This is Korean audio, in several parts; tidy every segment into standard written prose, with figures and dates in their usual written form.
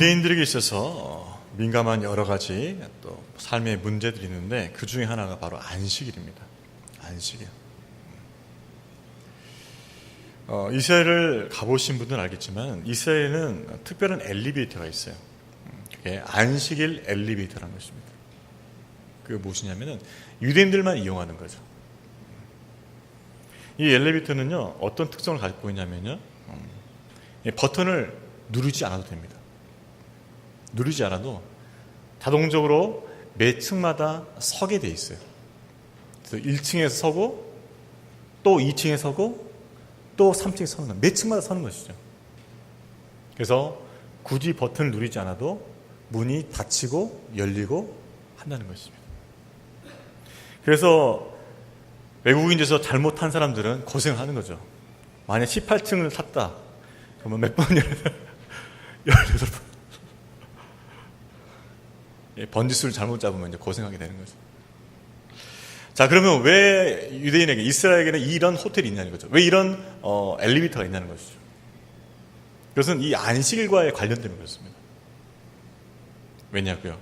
유대인들에게 있어서 민감한 여러 가지 또 삶의 문제들이 있는데 그 중에 하나가 바로 안식일입니다. 안식일. 이스라엘을 가보신 분들은 알겠지만 이스라엘에는 특별한 엘리베이터가 있어요. 그게 안식일 엘리베이터라는 것입니다. 그게 무엇이냐면은 유대인들만 이용하는 거죠. 이 엘리베이터는요 어떤 특성을 가지고 있냐면요 버튼을 누르지 않아도 됩니다. 누르지 않아도 자동적으로 매 층마다 서게 돼 있어요. 그래서 1층에서 서고 또 2층에 서고 또 3층에 서는 거예요. 매 층마다 서는 것이죠. 그래서 굳이 버튼을 누르지 않아도 문이 닫히고 열리고 한다는 것입니다. 그래서 외국인에서 잘못한 사람들은 고생하는 거죠. 만약 18층을 탔다 그러면 몇 번 열려서 18번 번지수를 잘못 잡으면 이제 고생하게 되는 거죠. 자, 그러면 왜 유대인에게, 이스라엘에게는 이런 호텔이 있냐는 거죠. 왜 이런 엘리베이터가 있냐는 것이죠. 그것은 이 안식일과의 관련되는 것입니다. 왜냐고요?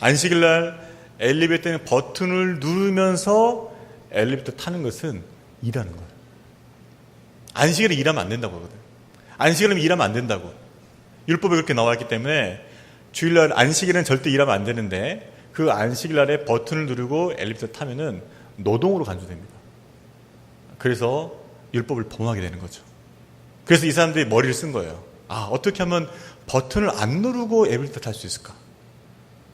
안식일 날 엘리베이터는 버튼을 누르면서 엘리베이터 타는 것은 일하는 거예요. 안식일에 일하면 안 된다고 하거든요. 안식일에 일하면 안 된다고. 율법에 그렇게 나와 있기 때문에 주일날 안식일은 절대 일하면 안 되는데 그 안식일날에 버튼을 누르고 엘리베이터 타면은 노동으로 간주됩니다. 그래서 율법을 범하게 되는 거죠. 그래서 이 사람들이 머리를 쓴 거예요. 아, 어떻게 하면 버튼을 안 누르고 엘리베이터 탈 수 있을까?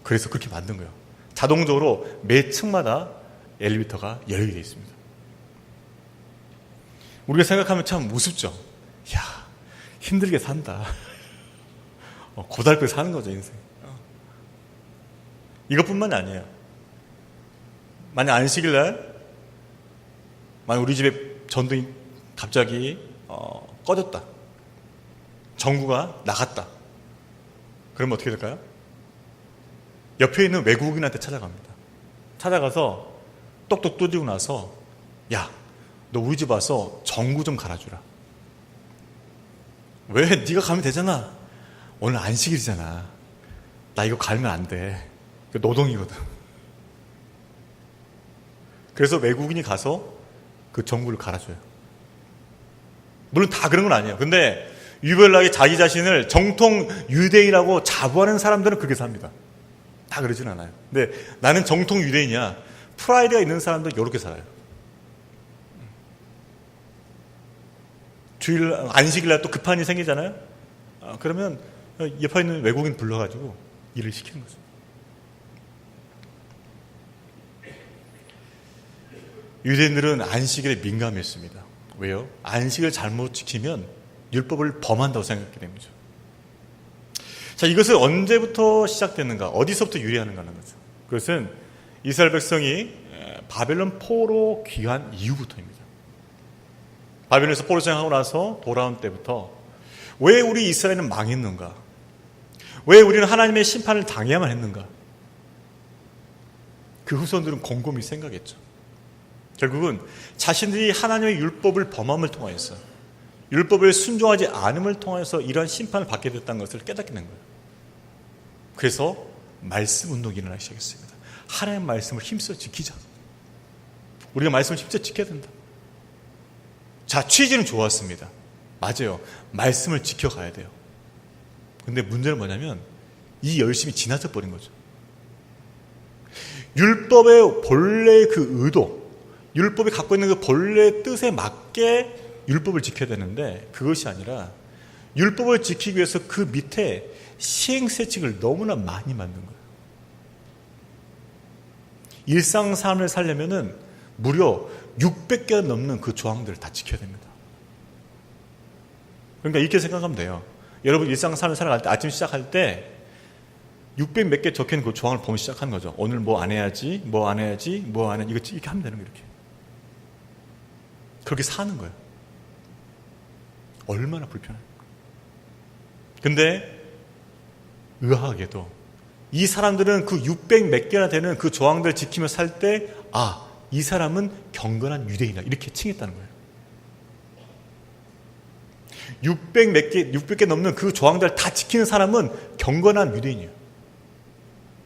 그래서 그렇게 만든 거예요. 자동적으로 매 층마다 엘리베이터가 열리게 되어 있습니다. 우리가 생각하면 참 우습죠. 야, 힘들게 산다. 고달프게 사는 거죠, 인생. 이것뿐만 아니에요. 만약 안식일날, 만약 우리 집에 전등이 갑자기 꺼졌다. 전구가 나갔다. 그러면 어떻게 될까요? 옆에 있는 외국인한테 찾아갑니다. 찾아가서 똑똑 두드리고 나서 야, 너 우리 집 와서 전구 좀 갈아주라. 왜? 네가 가면 되잖아. 오늘 안식일이잖아. 나 이거 갈면 안 돼. 노동이거든. 그래서 외국인이 가서 그 전구를 갈아줘요. 물론 다 그런 건 아니에요. 근데 유별나게 자기 자신을 정통 유대인이라고 자부하는 사람들은 그렇게 삽니다. 다 그러진 않아요. 근데 나는 정통 유대인이야. 프라이드가 있는 사람들은 이렇게 살아요. 주일 안식일날 또 급한 일이 생기잖아요. 그러면 옆에 있는 외국인 불러가지고 일을 시키는 거죠. 유대인들은 안식일에 민감했습니다. 왜요? 안식을 잘못 지키면 율법을 범한다고 생각하게 됩니다. 자, 이것은 언제부터 시작됐는가? 어디서부터 유래하는가 하는 거죠. 그것은 이스라엘 백성이 바벨론 포로 귀환 이후부터입니다. 바벨론에서 포로 생활하고 나서 돌아온 때부터 왜 우리 이스라엘은 망했는가? 왜 우리는 하나님의 심판을 당해야만 했는가? 그 후손들은 곰곰이 생각했죠. 결국은 자신들이 하나님의 율법을 범함을 통하여서 율법을 순종하지 않음을 통해서 이러한 심판을 받게 됐다는 것을 깨닫게 된 거예요. 그래서 말씀 운동이 일어나기 시작했습니다. 하나님의 말씀을 힘써 지키자. 우리가 말씀을 힘써 지켜야 된다. 자, 취지는 좋았습니다. 맞아요. 말씀을 지켜가야 돼요. 근데 문제는 뭐냐면 이 열심이 지나쳐 버린 거죠. 율법의 본래의 그 의도, 율법이 갖고 있는 그 본래의 뜻에 맞게 율법을 지켜야 되는데 그것이 아니라 율법을 지키기 위해서 그 밑에 시행세칙을 너무나 많이 만든 거예요. 일상 삶을 살려면은 무려 600개가 넘는 그 조항들을 다 지켜야 됩니다. 그러니까 이렇게 생각하면 돼요. 여러분 일상 삶을 살아갈 때 아침 시작할 때 600 몇 개 적혀있는 그 조항을 보면 시작하는 거죠. 오늘 뭐 안 해야지, 뭐 안 해야지, 뭐 안 해야지. 이렇게 하면 되는 거예요. 이렇게. 그렇게 사는 거예요. 얼마나 불편해요. 근데 의아하게도 이 사람들은 그 600 몇 개나 되는 그 조항들을 지키며 살 때 아, 이 사람은 경건한 유대인이다 이렇게 칭했다는 거예요. 600개 넘는 그 조항들 다 지키는 사람은 경건한 유대인이에요.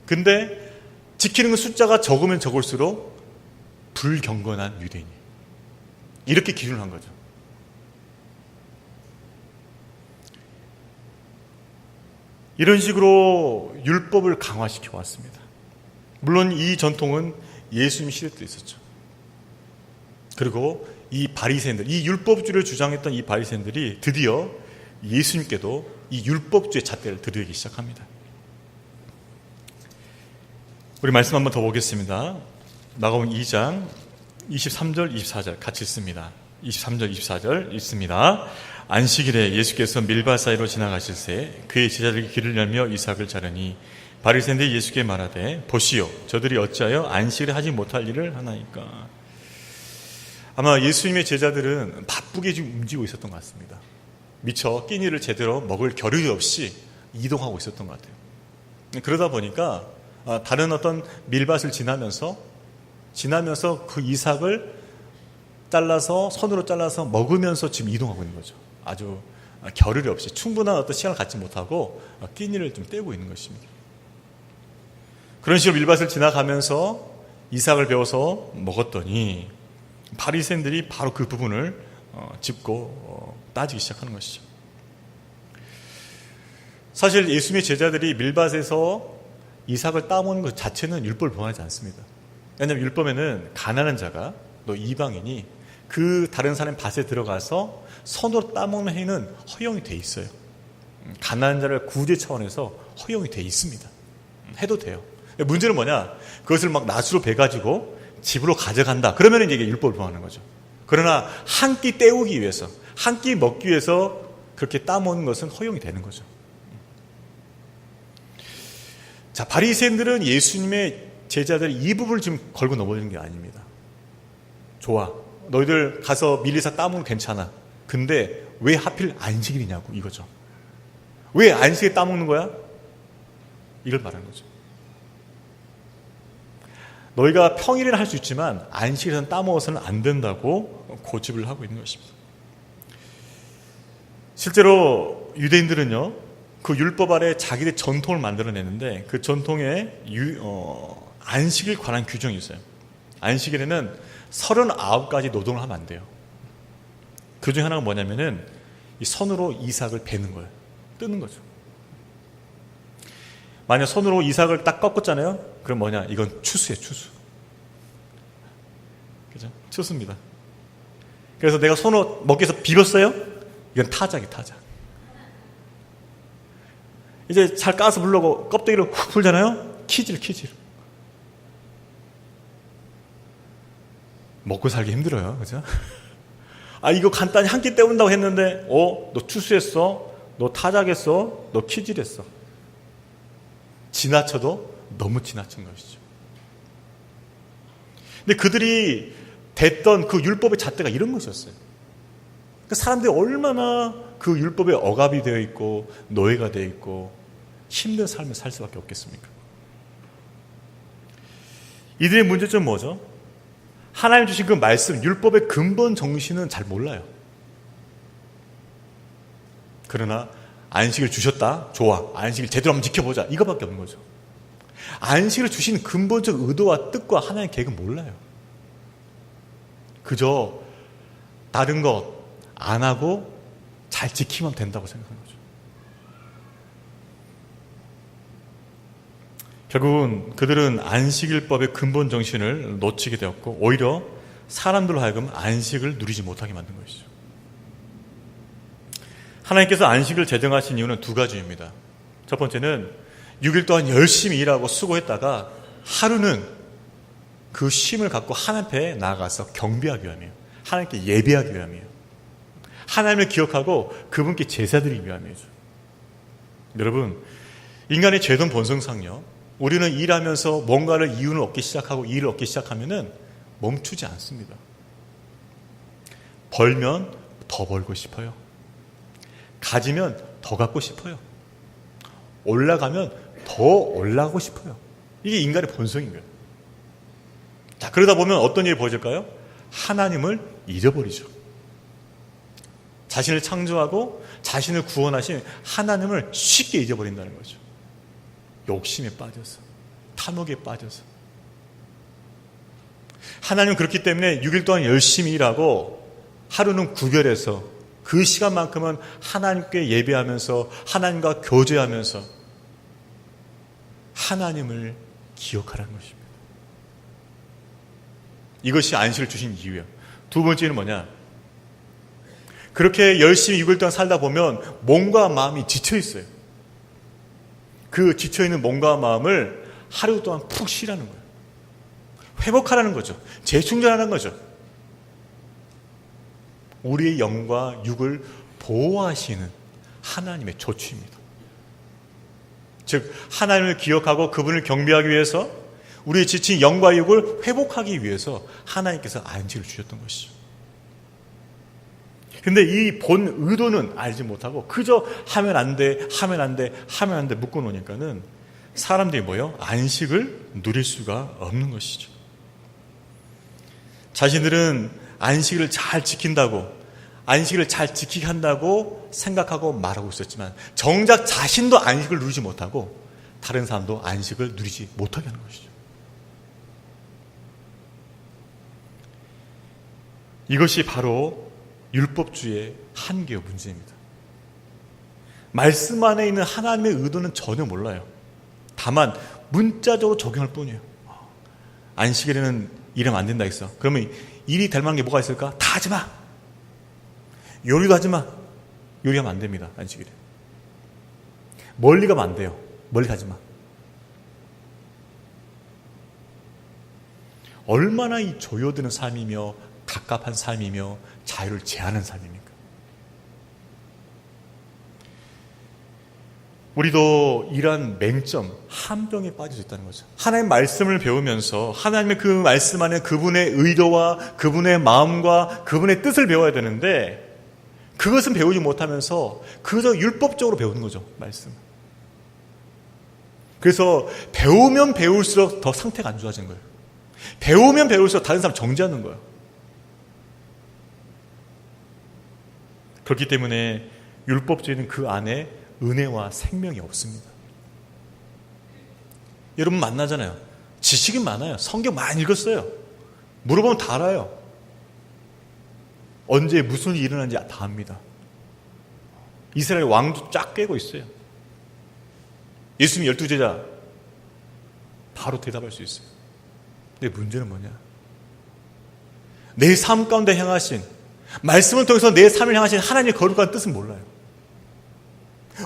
근데 지키는 그 숫자가 적으면 적을수록 불경건한 유대인이에요. 이렇게 기준을 한 거죠. 이런 식으로 율법을 강화시켜 왔습니다. 물론 이 전통은 예수님 시대 때 있었죠. 그리고 이 바리새인들, 이 율법주의를 주장했던 이 바리새인들이 드디어 예수님께도 이 율법주의 잣대를 들이기 시작합니다. 우리 말씀 한번 더 보겠습니다. 마가복음 2장 23절 24절 같이 읽습니다. 23절 24절 읽습니다. 안식일에 예수께서 밀밭 사이로 지나가실새 그의 제자들이 길을 열며 이삭을 자르니 바리새인들이 예수께 말하되 보시오 저들이 어찌하여 안식일에 하지 못할 일을 하나이까. 아마 예수님의 제자들은 바쁘게 지금 움직이고 있었던 것 같습니다. 미처 끼니를 제대로 먹을 겨를이 없이 이동하고 있었던 것 같아요. 그러다 보니까 다른 어떤 밀밭을 지나면서 그 이삭을 손으로 잘라서 먹으면서 지금 이동하고 있는 거죠. 아주 겨를이 없이 충분한 어떤 시간을 갖지 못하고 끼니를 좀 때우고 있는 것입니다. 그런 식으로 밀밭을 지나가면서 이삭을 베어서 먹었더니 바리새인들이 바로 그 부분을 짚고 따지기 시작하는 것이죠. 사실 예수님의 제자들이 밀밭에서 이삭을 따먹는 것 자체는 율법을 범하지 않습니다. 왜냐하면 율법에는 가난한 자가 또 이방인이 그 다른 사람의 밭에 들어가서 손으로 따먹는 행위는 허용이 돼 있어요. 가난한 자를 구제 차원에서 허용이 돼 있습니다. 해도 돼요. 문제는 뭐냐? 그것을 막 낫으로 베가지고 집으로 가져간다. 그러면 이제 이게 율법을 범하는 거죠. 그러나 한 끼 때우기 위해서, 한 끼 먹기 위해서 그렇게 따먹는 것은 허용이 되는 거죠. 자, 바리새인들은 예수님의 제자들 이 부분을 지금 걸고 넘어지는 게 아닙니다. 좋아. 너희들 가서 밀리사 따먹으면 괜찮아. 근데 왜 하필 안식일이냐고 이거죠. 왜 안식일에 따먹는 거야? 이걸 말하는 거죠. 너희가 평일에는 할 수 있지만 안식일에는 따먹어서는 안 된다고 고집을 하고 있는 것입니다. 실제로 유대인들은요, 그 율법 아래 자기들의 전통을 만들어내는데 그 전통에 안식일 관한 규정이 있어요. 안식일에는 39가지 노동을 하면 안 돼요. 그 중에 하나가 뭐냐면은 이 손으로 이삭을 베는 거예요. 뜨는 거죠. 만약 손으로 이삭을 딱 꺾었잖아요. 그럼 뭐냐? 이건 추수예요, 추수. 그죠? 추수입니다. 그래서 내가 손으로 먹기 위해서 비볐어요? 이건 타작이에요, 타작. 이제 잘 까서 불려고 껍데기를 훅 풀잖아요? 키질. 먹고 살기 힘들어요. 그죠? 이거 간단히 한 끼 때운다고 했는데, 너 추수했어? 너 타작했어? 너 키질했어? 지나쳐도 너무 지나친 것이죠. 근데 그들이 됐던 그 율법의 잣대가 이런 것이었어요. 그러니까 사람들이 얼마나 그 율법에 억압이 되어 있고 노예가 되어 있고 힘든 삶을 살 수밖에 없겠습니까? 이들의 문제점은 뭐죠? 하나님 주신 그 말씀, 율법의 근본 정신은 잘 몰라요. 그러나 안식을 주셨다? 좋아. 안식을 제대로 한번 지켜보자. 이거밖에 없는 거죠. 안식을 주신 근본적 의도와 뜻과 하나님의 계획은 몰라요. 그저 다른 것 안 하고 잘 지키면 된다고 생각하는 거죠. 결국은 그들은 안식일법의 근본 정신을 놓치게 되었고 오히려 사람들로 하여금 안식을 누리지 못하게 만든 것이죠. 하나님께서 안식을 제정하신 이유는 두 가지입니다. 첫 번째는 6일 동안 열심히 일하고 수고했다가 하루는 그 쉼을 갖고 하나님 앞에 나아가서 경배하기 위함이에요. 하나님께 예배하기 위함이에요. 하나님을 기억하고 그분께 제사드리기 위함이죠. 여러분, 인간의 죄된 본성상요, 우리는 일하면서 뭔가를 이윤을 얻기 시작하고 일을 얻기 시작하면은 멈추지 않습니다. 벌면 더 벌고 싶어요. 가지면 더 갖고 싶어요. 올라가면 더 올라가고 싶어요. 이게 인간의 본성인 거예요. 자, 그러다 보면 어떤 일이 벌어질까요? 하나님을 잊어버리죠. 자신을 창조하고 자신을 구원하신 하나님을 쉽게 잊어버린다는 거죠. 욕심에 빠져서, 탐욕에 빠져서. 하나님은 그렇기 때문에 6일 동안 열심히 일하고 하루는 구별해서 그 시간만큼은 하나님께 예배하면서 하나님과 교제하면서 하나님을 기억하라는 것입니다. 이것이 안식을 주신 이유예요. 두 번째는 뭐냐? 그렇게 열심히 6일 동안 살다 보면 몸과 마음이 지쳐있어요. 그 지쳐있는 몸과 마음을 하루 동안 푹 쉬라는 거예요. 회복하라는 거죠. 재충전하는 거죠. 우리의 영과 육을 보호하시는 하나님의 조치입니다. 즉 하나님을 기억하고 그분을 경배하기 위해서 우리의 지친 영과 육을 회복하기 위해서 하나님께서 안식을 주셨던 것이죠. 근데 이 본 의도는 알지 못하고 그저 하면 안 돼, 하면 안 돼, 하면 안 돼 묶어 놓으니까는 사람들이 뭐예요? 안식을 누릴 수가 없는 것이죠. 자신들은 안식을 잘 지킨다고, 안식을 잘 지키게 한다고 생각하고 말하고 있었지만 정작 자신도 안식을 누리지 못하고 다른 사람도 안식을 누리지 못하게 하는 것이죠. 이것이 바로 율법주의의 한계와 문제입니다. 말씀 안에 있는 하나님의 의도는 전혀 몰라요. 다만 문자적으로 적용할 뿐이에요. 안식일에는 일하면 안 된다 했어. 그러면 일이 될 만한 게 뭐가 있을까? 다 하지 마. 요리도 하지 마. 요리하면 안 됩니다. 안식일에. 멀리 가면 안 돼요. 멀리 가지 마. 얼마나 이 조여드는 삶이며 갑갑한 삶이며 자유를 제한하는 삶입니까? 우리도 이러한 맹점, 함정에 빠져 있다는 거죠. 하나님의 말씀을 배우면서 하나님의 그 말씀 안에 그분의 의도와 그분의 마음과 그분의 뜻을 배워야 되는데 그것은 배우지 못하면서 그저 율법적으로 배우는 거죠. 말씀. 그래서 배우면 배울수록 더 상태가 안 좋아지는 거예요. 배우면 배울수록 다른 사람 정죄하는 거예요. 그렇기 때문에 율법주의는 그 안에 은혜와 생명이 없습니다. 여러분 만나잖아요. 지식이 많아요. 성경 많이 읽었어요. 물어보면 다 알아요. 언제 무슨 일이 일어난지 다 압니다. 이스라엘 왕도 쫙 깨고 있어요. 예수님 12제자 바로 대답할 수 있어요. 근데 문제는 뭐냐? 내 삶 가운데 행하신 말씀을 통해서 내 삶을 향하신 하나님의 거룩한 뜻은 몰라요.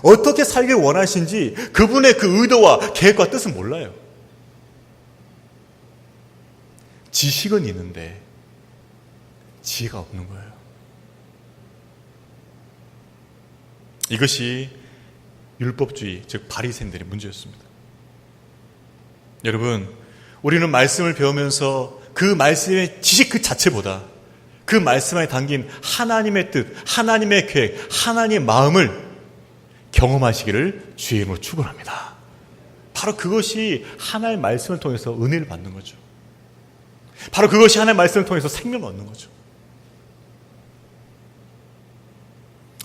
어떻게 살길 원하신지 그분의 그 의도와 계획과 뜻은 몰라요. 지식은 있는데 지혜가 없는 거예요. 이것이 율법주의, 즉 바리새인들의 문제였습니다. 여러분, 우리는 말씀을 배우면서 그 말씀의 지식 그 자체보다 그 말씀 안에 담긴 하나님의 뜻, 하나님의 계획, 하나님의 마음을 경험하시기를 주의 이름으로 축원합니다. 바로 그것이 하나님의 말씀을 통해서 은혜를 받는 거죠. 바로 그것이 하나님의 말씀을 통해서 생명을 얻는 거죠.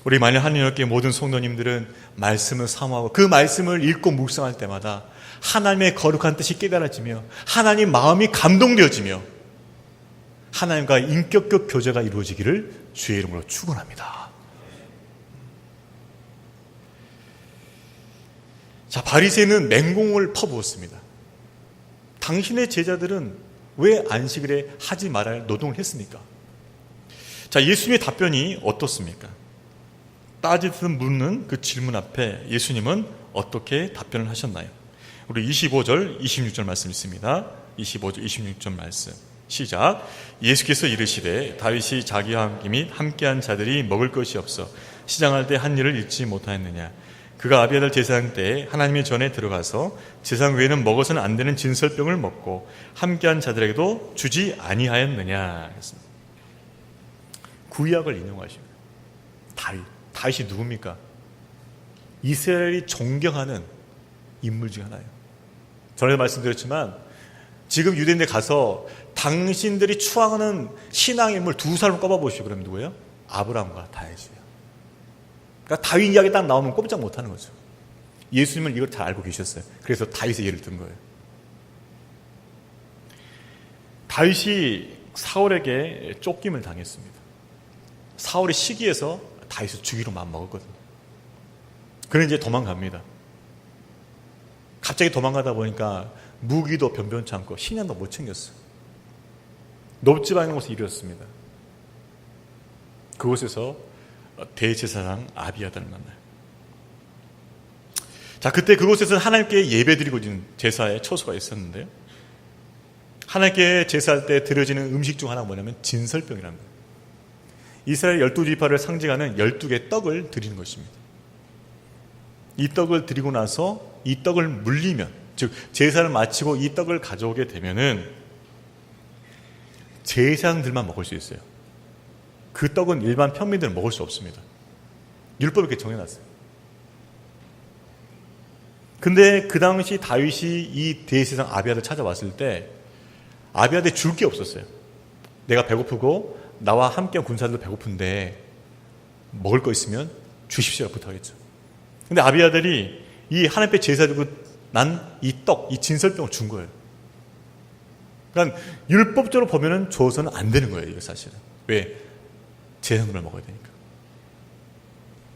우리 만일 하나님께 모든 성도님들은 말씀을 사모하고 그 말씀을 읽고 묵상할 때마다 하나님의 거룩한 뜻이 깨달아지며 하나님 마음이 감동되어지며 하나님과 인격적 교제가 이루어지기를 주의 이름으로 축원합니다. 자, 바리새인은 맹공을 퍼부었습니다. 당신의 제자들은 왜 안식일에 하지 말아야 할 노동을 했습니까? 자, 예수님의 답변이 어떻습니까? 따지듯 묻는 그 질문 앞에 예수님은 어떻게 답변을 하셨나요? 우리 25절, 26절 말씀 있습니다. 25절, 26절 말씀. 시작. 예수께서 이르시되 다윗이 자기와 함께한 자들이 먹을 것이 없어 시장할 때 한 일을 잊지 못하였느냐. 그가 아비아달 제사장 때 하나님의 전에 들어가서 제사장 외에는 먹어서는 안 되는 진설병을 먹고 함께한 자들에게도 주지 아니하였느냐. 구약을 인용하십니다. 다윗이 누굽니까? 이스라엘이 존경하는 인물 중 하나예요. 전에도 말씀드렸지만 지금 유대인들 가서 당신들이 추앙하는 신앙의 인물 두 사람을 꼽아보시오. 그러면 누구예요? 아브라함과 다윗이에요. 그러니까 다윗 이야기 딱 나오면 꼼짝 못하는 거죠. 예수님은 이걸 잘 알고 계셨어요. 그래서 다윗의 예를 든 거예요. 다윗이 사울에게 쫓김을 당했습니다. 사울이 시기해서 다윗을 죽이로 마음먹었거든요. 그는 이제 도망갑니다. 갑자기 도망가다 보니까 무기도 변변치 않고 식량도 못 챙겼어요. 높지도 않은 곳에 이르렀습니다. 그곳에서 대제사장 아비아다를 만나요. 자, 그때 그곳에서는 하나님께 예배드리고 있는 제사의 처소가 있었는데요. 하나님께 제사할 때 드려지는 음식 중 하나가 뭐냐면 진설병이라는 거예요. 이스라엘 12지파를 상징하는 12개의 떡을 드리는 것입니다. 이 떡을 드리고 나서 이 떡을 물리면, 즉 제사를 마치고 이 떡을 가져오게 되면은 제사장들만 먹을 수 있어요. 그 떡은 일반 평민들은 먹을 수 없습니다. 율법에 이렇게 정해놨어요. 근데 그 당시 다윗이 이 대제사장 아비아를 찾아왔을 때 아비아한테 줄 게 없었어요. 내가 배고프고 나와 함께 군사들도 배고픈데 먹을 거 있으면 주십시오 부탁했죠. 근데 아비아들이 이 하나님께 제사 드리고 난 이 떡, 이 진설병을 준 거예요. 그러니까 율법적으로 보면은 줘서는 안 되는 거예요, 이거 사실은. 왜? 제사물을 먹어야 되니까.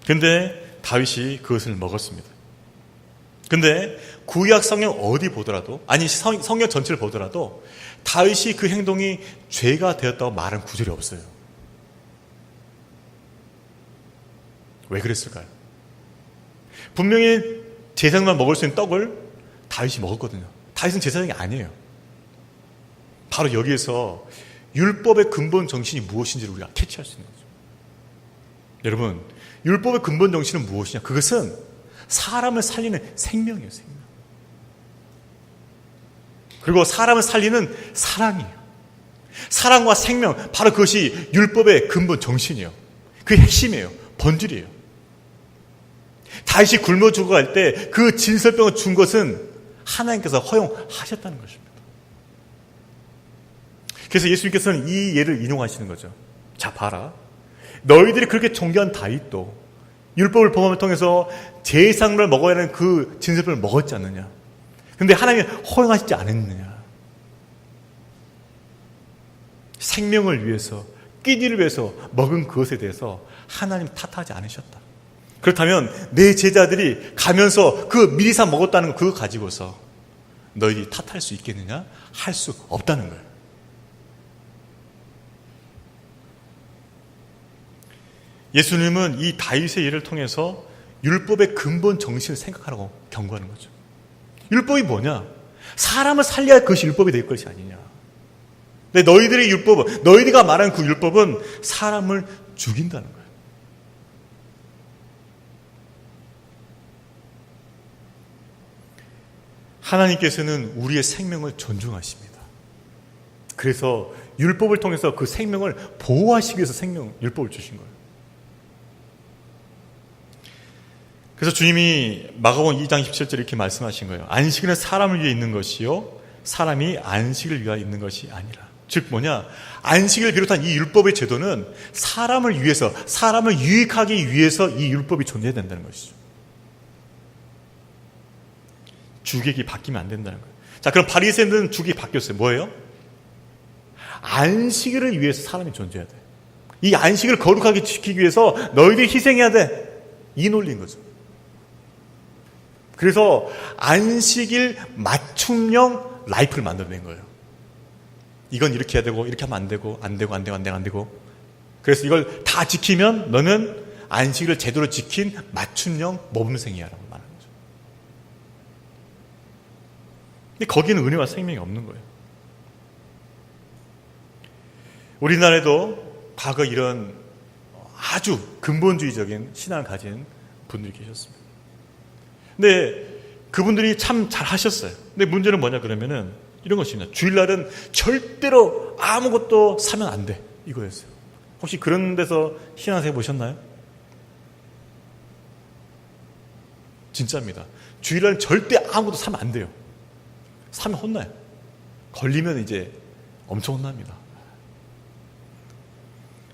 근데 다윗이 그것을 먹었습니다. 근데 구약 성경 어디 보더라도, 아니 성경 전체를 보더라도 다윗이 그 행동이 죄가 되었다고 말한 구절이 없어요. 왜 그랬을까요? 분명히 제사장만 먹을 수 있는 떡을 다윗이 먹었거든요. 다윗은 제사장이 아니에요. 바로 여기에서 율법의 근본 정신이 무엇인지를 우리가 캐치할 수 있는 거죠. 여러분, 율법의 근본 정신은 무엇이냐? 그것은 사람을 살리는 생명이에요, 생명. 그리고 사람을 살리는 사랑이에요. 사랑과 생명, 바로 그것이 율법의 근본 정신이에요. 그게 핵심이에요. 본질이에요. 다윗이 굶어 죽어갈 때 그 진설병을 준 것은 하나님께서 허용하셨다는 것입니다. 그래서 예수님께서는 이 예를 인용하시는 거죠. 자, 봐라. 너희들이 그렇게 존경한 다윗도 율법을 범함을 통해서 제사물을 먹어야 하는 그 진설병을 먹었지 않느냐. 근데 하나님이 허용하시지 않았느냐. 생명을 위해서, 끼니를 위해서 먹은 그것에 대해서 하나님 탓하지 않으셨다. 그렇다면 내 제자들이 가면서 그 미리사 먹었다는 거 그거 가지고서 너희들이 탓할 수 있겠느냐? 할 수 없다는 거예요. 예수님은 이 다윗의 예를 통해서 율법의 근본 정신을 생각하라고 경고하는 거죠. 율법이 뭐냐? 사람을 살려야 그것이 율법이 될 것이 아니냐. 근데 너희들의 율법은, 너희들가 말하는 그 율법은 사람을 죽인다는 거예요. 하나님께서는 우리의 생명을 존중하십니다. 그래서 율법을 통해서 그 생명을 보호하시기 위해서 율법을 주신 거예요. 그래서 주님이 마가복음 2장 17절에 이렇게 말씀하신 거예요. 안식일은 사람을 위해 있는 것이요 사람이 안식을 위하여 있는 것이 아니라. 즉 뭐냐? 안식을 비롯한 이 율법의 제도는 사람을 위해서, 사람을 유익하기 위해서 이 율법이 존재해야 된다는 것이죠. 주객이 바뀌면 안 된다는 거예요. 자, 그럼 바리새인들은 주객이 바뀌었어요. 뭐예요? 안식일을 위해서 사람이 존재해야 돼. 이 안식을 거룩하게 지키기 위해서 너희들이 희생해야 돼. 이 논리인 거죠. 그래서 안식일 맞춤형 라이프를 만들어낸 거예요. 이건 이렇게 해야 되고 이렇게 하면 안 되고 안 되고 그래서 이걸 다 지키면 너는 안식일을 제대로 지킨 맞춤형 모범생이야 라고 말하는 거죠. 근데 거기는 은혜와 생명이 없는 거예요. 우리나라에도 과거 이런 아주 근본주의적인 신앙을 가진 분들이 계셨습니다. 근데 그분들이 참 잘하셨어요. 근데 문제는 뭐냐 그러면은 이런 것입니다. 주일날은 절대로 아무것도 사면 안 돼. 이거였어요. 혹시 그런 데서 신앙생활 보셨나요? 진짜입니다. 주일날은 절대 아무것도 사면 안 돼요. 사면 혼나요. 걸리면 이제 엄청 혼납니다.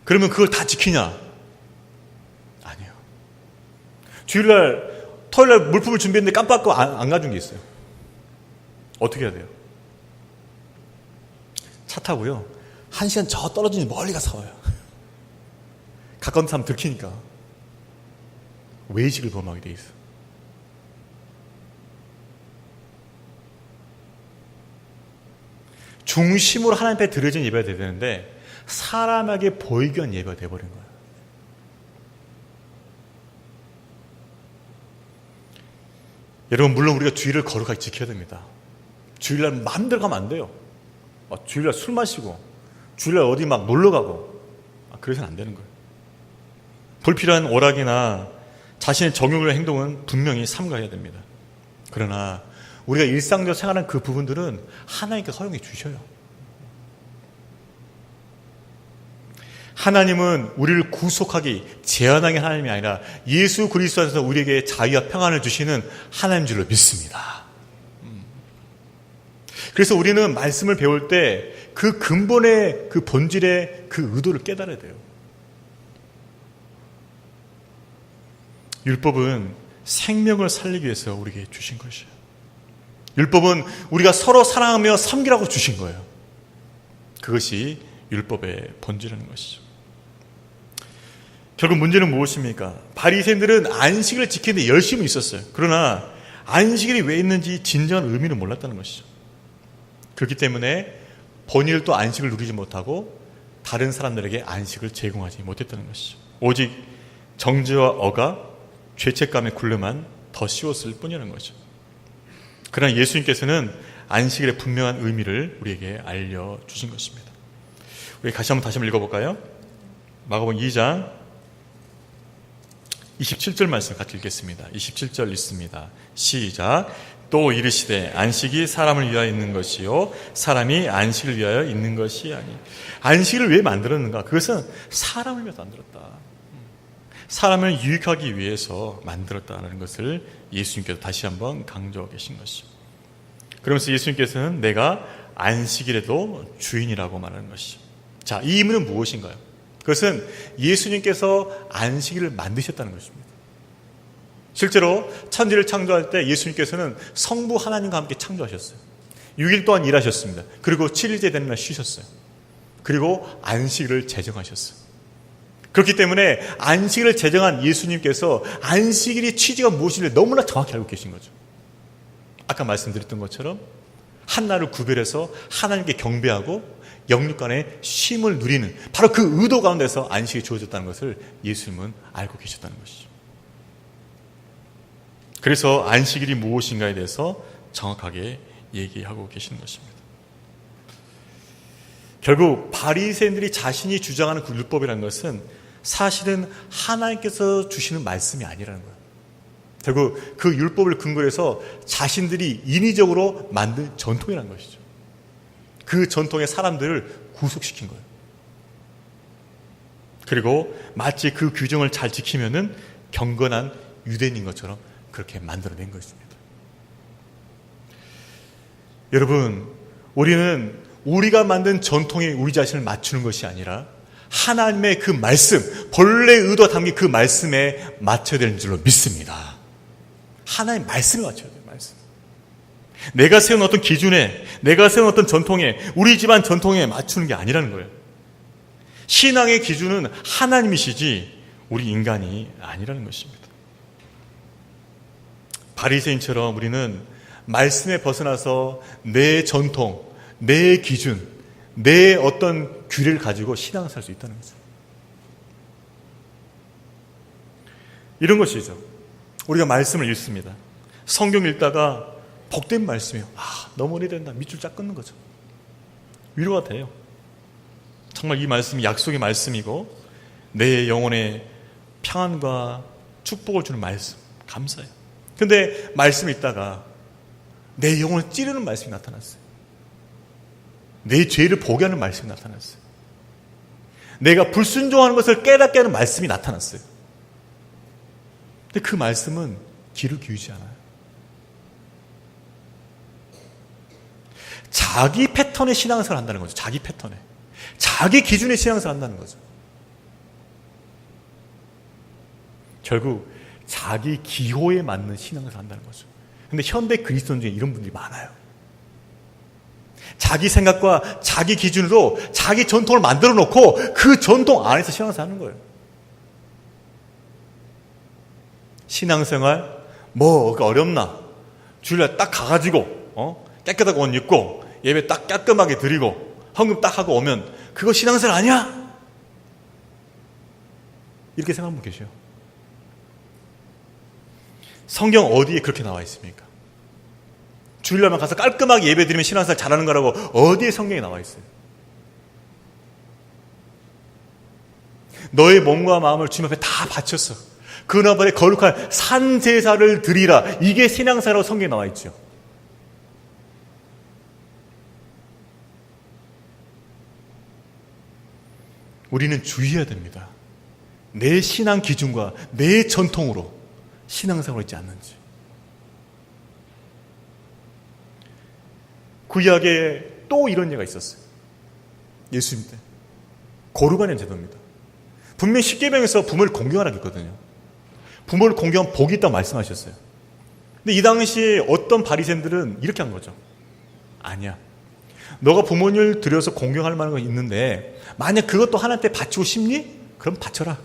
그러면 그걸 다 지키냐? 아니에요. 주일날, 토요일날 물품을 준비했는데 깜빡하고 안 가준 게 있어요. 어떻게 해야 돼요? 차 타고요. 1시간 저 떨어지는 멀리 가서 와요. 가까운 사람 들키니까. 외식을 범하게 돼 있어. 중심으로 하나님 앞에 드려진 예배가 돼야 되는데 사람에게 보이기 위한 예배가 돼버린 거예요. 여러분, 물론 우리가 주일을 거룩하게 지켜야 됩니다. 주일날 마음대로 가면 안 돼요. 주일날 술 마시고 주일날 어디 막 놀러 가고 그래서는 안 되는 거예요. 불필요한 오락이나 자신의 정욕의 행동은 분명히 삼가해야 됩니다. 그러나 우리가 일상적으로 생활하는 그 부분들은 하나님께서 허용해 주셔요. 하나님은 우리를 구속하기, 제한하기 하나님이 아니라 예수 그리스도 안에서 우리에게 자유와 평안을 주시는 하나님인 줄로 믿습니다. 그래서 우리는 말씀을 배울 때 그 근본의 그 본질의 그 의도를 깨달아야 돼요. 율법은 생명을 살리기 위해서 우리에게 주신 것이에요. 율법은 우리가 서로 사랑하며 섬기라고 주신 거예요. 그것이 율법의 본질이라는 것이죠. 결국 문제는 무엇입니까? 바리새인들은 안식일을 지키는데 열심히 있었어요. 그러나 안식일이 왜 있는지 진정한 의미를 몰랐다는 것이죠. 그렇기 때문에 본인도 안식을 누리지 못하고 다른 사람들에게 안식을 제공하지 못했다는 것이죠. 오직 정죄와 억압, 죄책감에 굴려만 더 씌웠을 뿐이라는 거죠. 그러나 예수님께서는 안식일의 분명한 의미를 우리에게 알려주신 것입니다. 우리 다시 한번 읽어볼까요? 마가복음 2장 27절 말씀 같이 읽겠습니다. 27절 읽습니다. 시작. 또 이르시되 안식이 사람을 위하여 있는 것이요 사람이 안식을 위하여 있는 것이 아니. 안식을 왜 만들었는가? 그것은 사람을 위해서 만들었다. 사람을 유익하기 위해서 만들었다는 것을 예수님께서 다시 한번 강조하고 계신 것이죠. 그러면서 예수님께서는 내가 안식일에도 주인이라고 말하는 것이죠. 자, 이 의미는 무엇인가요? 그것은 예수님께서 안식일을 만드셨다는 것입니다. 실제로 천지를 창조할 때 예수님께서는 성부 하나님과 함께 창조하셨어요. 6일 동안 일하셨습니다. 그리고 7일째 되는 날 쉬셨어요. 그리고 안식일을 제정하셨어요. 그렇기 때문에 안식일을 제정한 예수님께서 안식일의 취지가 무엇인지 너무나 정확히 알고 계신 거죠. 아까 말씀드렸던 것처럼 한날을 구별해서 하나님께 경배하고 영육간의 쉼을 누리는 바로 그 의도 가운데서 안식이 주어졌다는 것을 예수님은 알고 계셨다는 것이죠. 그래서 안식일이 무엇인가에 대해서 정확하게 얘기하고 계시는 것입니다. 결국 바리새인들이 자신이 주장하는 그 율법이라는 것은 사실은 하나님께서 주시는 말씀이 아니라는 거예요. 결국 그 율법을 근거로 해서 자신들이 인위적으로 만든 전통이라는 것이죠. 그 전통의 사람들을 구속시킨 거예요. 그리고 마치 그 규정을 잘 지키면은 경건한 유대인인 것처럼 그렇게 만들어낸 것입니다. 여러분, 우리는 우리가 만든 전통에 우리 자신을 맞추는 것이 아니라 하나님의 그 말씀, 본래의 의도가 담긴 그 말씀에 맞춰야 되는 줄로 믿습니다. 하나님의 말씀에 맞춰야 돼요. 말씀. 내가 세운 어떤 기준에, 내가 세운 어떤 전통에, 우리 집안 전통에 맞추는 게 아니라는 거예요. 신앙의 기준은 하나님이시지 우리 인간이 아니라는 것입니다. 바리새인처럼 우리는 말씀에 벗어나서 내 전통, 내 기준, 내 어떤 규례를 가지고 신앙을 살 수 있다는 거죠. 이런 것이죠. 우리가 말씀을 읽습니다. 성경 읽다가 복된 말씀이에요. 너무 오래된다. 밑줄 쫙 끊는 거죠. 위로가 돼요. 정말 이 말씀이 약속의 말씀이고 내 영혼의 평안과 축복을 주는 말씀. 감사해요. 근데 말씀 읽다가 내 영혼을 찌르는 말씀이 나타났어요. 내 죄를 보게 하는 말씀이 나타났어요. 내가 불순종하는 것을 깨닫게 하는 말씀이 나타났어요. 근데 그 말씀은 귀를 기울이지 않아요. 자기 패턴의 신앙생활을 한다는 거죠. 자기 패턴에. 자기 기준의 신앙생활을 한다는 거죠. 결국 자기 기호에 맞는 신앙을 한다는 거죠. 근데 현대 그리스도인 중에 이런 분들이 많아요. 자기 생각과 자기 기준으로 자기 전통을 만들어 놓고 그 전통 안에서 신앙생활 하는 거예요. 신앙생활 뭐 어렵나? 주일날 딱 가가지고 깨끗하게 옷 입고 예배 딱 깔끔하게 드리고 헌금 딱 하고 오면 그거 신앙생활 아니야? 이렇게 생각하는 분 계셔요. 성경 어디에 그렇게 나와 있습니까? 주일날만 가서 깔끔하게 예배 드리면 신앙생활 잘하는 거라고 어디에 성경에 나와 있어요? 너의 몸과 마음을 주님 앞에 다 바쳤어. 그 나발에 거룩한 산제사를 드리라. 이게 신앙생활이라고 성경에 나와 있죠. 우리는 주의해야 됩니다. 내 신앙 기준과 내 전통으로 신앙생활을 있지 않는지. 구약에 또 이런 예가 있었어요. 예수님 때 거룩한 제도입니다. 분명히 십계명에서 부모를 공경하라고 했거든요. 부모를 공경하면 복이 있다고 말씀하셨어요. 근데 이 당시에 어떤 바리새인들은 이렇게 한 거죠. 아니야. 너가 부모님을 들여서 공경할 만한 건 있는데 만약 그것도 하나님께 바치고 싶니? 그럼 바쳐라.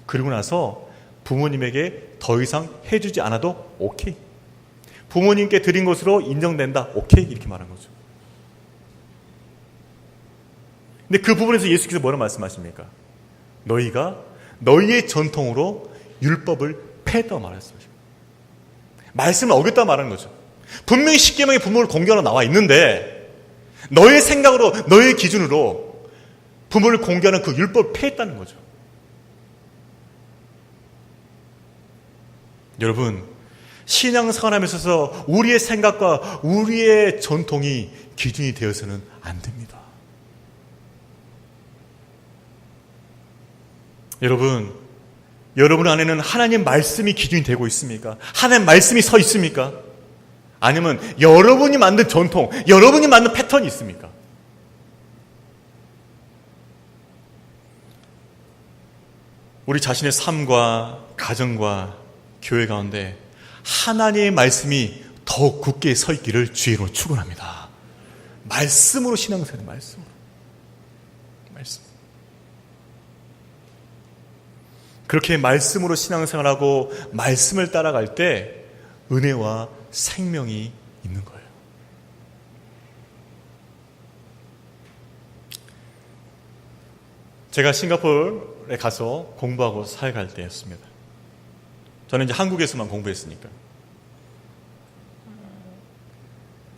그리고 나서 부모님에게 더 이상 해주지 않아도 오케이. 부모님께 드린 것으로 인정된다. 오케이. 이렇게 말한 거죠. 근데 그 부분에서 예수께서 뭐라고 말씀하십니까? 너희가 너희의 전통으로 율법을 폐했다고 말했습니다. 말씀을 어겼다고 말하는 거죠. 분명히 십계명의 부모를 공경하러 나와 있는데 너의 생각으로 너의 기준으로 부모를 공경하는 그 율법을 폐했다는 거죠. 여러분, 신앙생활함에 있어서 우리의 생각과 우리의 전통이 기준이 되어서는 안 됩니다. 여러분 안에는 하나님 말씀이 기준이 되고 있습니까? 하나님 말씀이 서 있습니까? 아니면 여러분이 만든 전통, 여러분이 만든 패턴이 있습니까? 우리 자신의 삶과 가정과 교회 가운데 하나님의 말씀이 더욱 굳게 서 있기를 주의 이름으로 축원합니다. 말씀으로 신앙생활, 말씀. 그렇게 말씀으로 신앙생활하고 말씀을 따라갈 때 은혜와 생명이 있는 거예요. 제가 싱가포르에 가서 공부하고 사역할 때였습니다. 저는 이제 한국에서만 공부했으니까.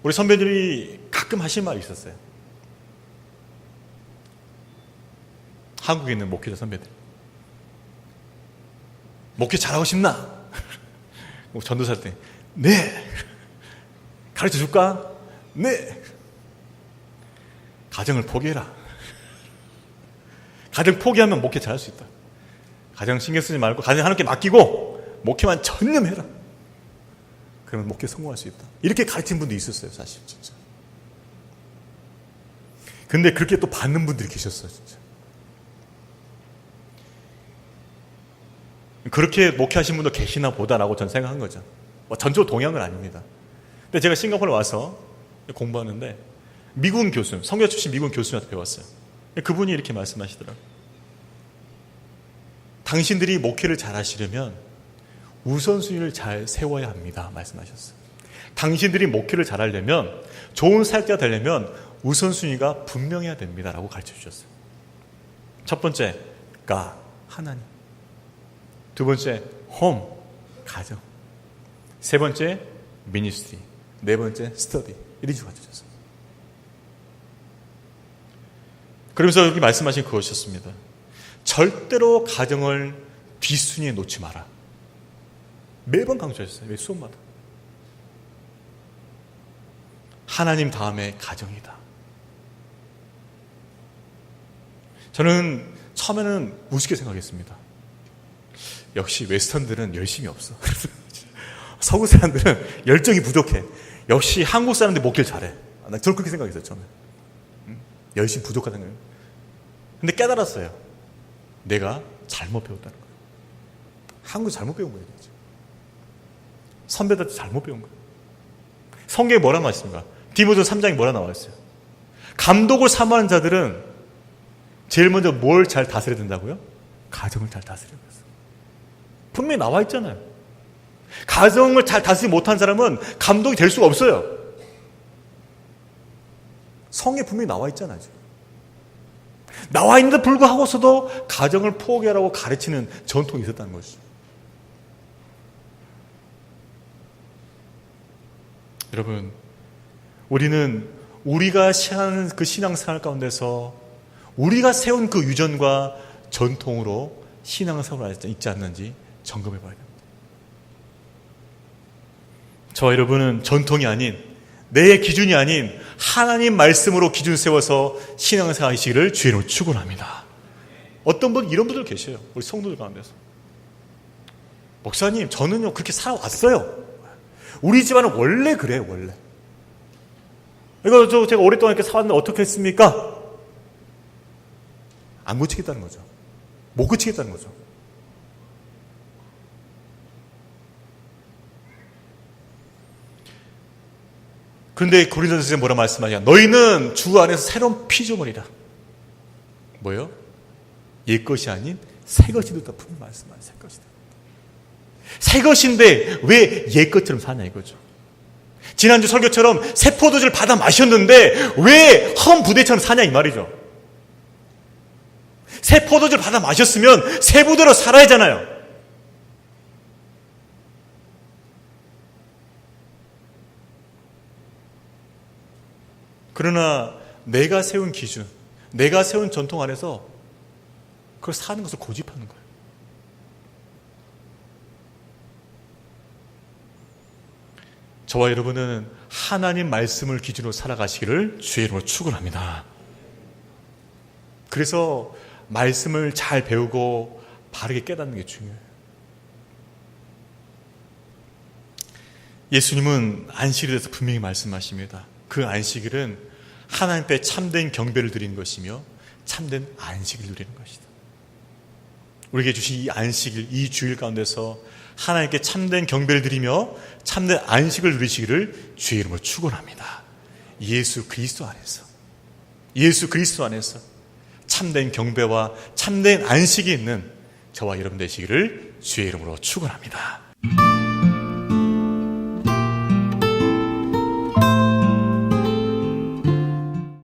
우리 선배들이 가끔 하신 말이 있었어요. 한국에 있는 목회자 선배들. 목회 잘하고 싶나? 전도사 할 때, 네. 가르쳐 줄까? 네. 가정을 포기해라. 가정 포기하면 목회 잘할 수 있다. 가정 신경 쓰지 말고 가정 하나님께 맡기고 목회만 전념해라. 그러면 목회 성공할 수 있다. 이렇게 가르친 분도 있었어요, 사실 진짜. 근데 그렇게 또 받는 분들이 계셨어요, 진짜. 그렇게 목회하신 분도 계시나 보다라고 저는 생각한 거죠. 전적으로 동의한 건 아닙니다. 근데 제가 싱가포르에 와서 공부하는데 미국 교수, 성교 출신 미국 교수님한테 배웠어요. 그분이 이렇게 말씀하시더라고요. 당신들이 목회를 잘 하시려면 우선순위를 잘 세워야 합니다. 말씀하셨어요. 당신들이 목회를 잘 하려면, 좋은 사역자가 되려면 우선순위가 분명해야 됩니다. 라고 가르쳐 주셨어요. 첫 번째, God, 하나님. 두 번째, home, 가정. 세 번째, ministry. 네 번째, study. 이런 식으로 가르쳐 주셨어요. 그러면서 여기 말씀하신 그것이었습니다. 절대로 가정을 뒷순위에 놓지 마라. 매번 강조하셨어요. 매 수업마다. 하나님 다음에 가정이다. 저는 처음에는 우습게 생각했습니다. 역시 웨스턴들은 열심이 없어. 서구 사람들은 열정이 부족해. 역시 한국 사람들 목회를 잘해. 저는 그렇게 생각했어요, 처음에. 열심히 부족하다는 거예요. 근데 깨달았어요. 내가 잘못 배웠다는 거예요. 한국 잘못 배운 거예요. 선배들한테 잘못 배운 거예요. 성경에 뭐라 나와 있습니까? 디모데 3장에 뭐라 나와 있어요? 감독을 사모하는 자들은 제일 먼저 뭘 잘 다스려야 된다고요? 가정을 잘 다스려야 돼요. 분명히 나와 있잖아요. 가정을 잘 다스리지 못한 사람은 감독이 될 수가 없어요. 성에 분명히 나와 있잖아요. 지금. 나와 있는데 불구하고서도 가정을 포기하라고 가르치는 전통이 있었다는 것이죠. 여러분, 우리는 우리가 하는 그 신앙생활 가운데서 우리가 세운 그 유전과 전통으로 신앙생활을 있지 않는지 점검해 봐야 됩니다. 저와 여러분은 전통이 아닌, 내 기준이 아닌 하나님 말씀으로 기준 세워서 신앙생활 하시기를 주의 이름으로 축원합니다. 어떤 분 이런 분들 계셔요. 우리 성도들 가운데서. 목사님, 저는요 그렇게 살아왔어요. 우리 집안은 원래 그래요. 원래. 이거 제가 오랫동안 이렇게 살았는데 어떻게 했습니까? 안 고치겠다는 거죠. 못 고치겠다는 거죠. 그런데 고린도전서에 뭐라 말씀하냐? 너희는 주 안에서 새로운 피조물이라. 뭐요? 옛 것이 아닌 새 것이 됐다. 분명히 말씀하는 새 것이다. 새 것인데 왜 옛 것처럼 사냐 이거죠. 지난주 설교처럼 새 포도주를 받아 마셨는데 왜 험 부대처럼 사냐 이 말이죠. 새 포도주를 받아 마셨으면 새 부대로 살아야 하잖아요. 그러나 내가 세운 기준, 내가 세운 전통 안에서 그걸 사는 것을 고집하는 거예요. 저와 여러분은 하나님 말씀을 기준으로 살아가시기를 주의 이름으로 축원합니다. 그래서 말씀을 잘 배우고 바르게 깨닫는 게 중요해요. 예수님은 안식일에 대해서 분명히 말씀하십니다. 그 안식일은 하나님께 참된 경배를 드리는 것이며 참된 안식을 누리는 것이다. 우리에게 주신 이 안식일, 이 주일 가운데서 하나님께 참된 경배를 드리며 참된 안식을 누리시기를 주의 이름으로 축원합니다. 예수 그리스도 안에서 참된 경배와 참된 안식이 있는 저와 여러분 되시기를 주의 이름으로 축원합니다.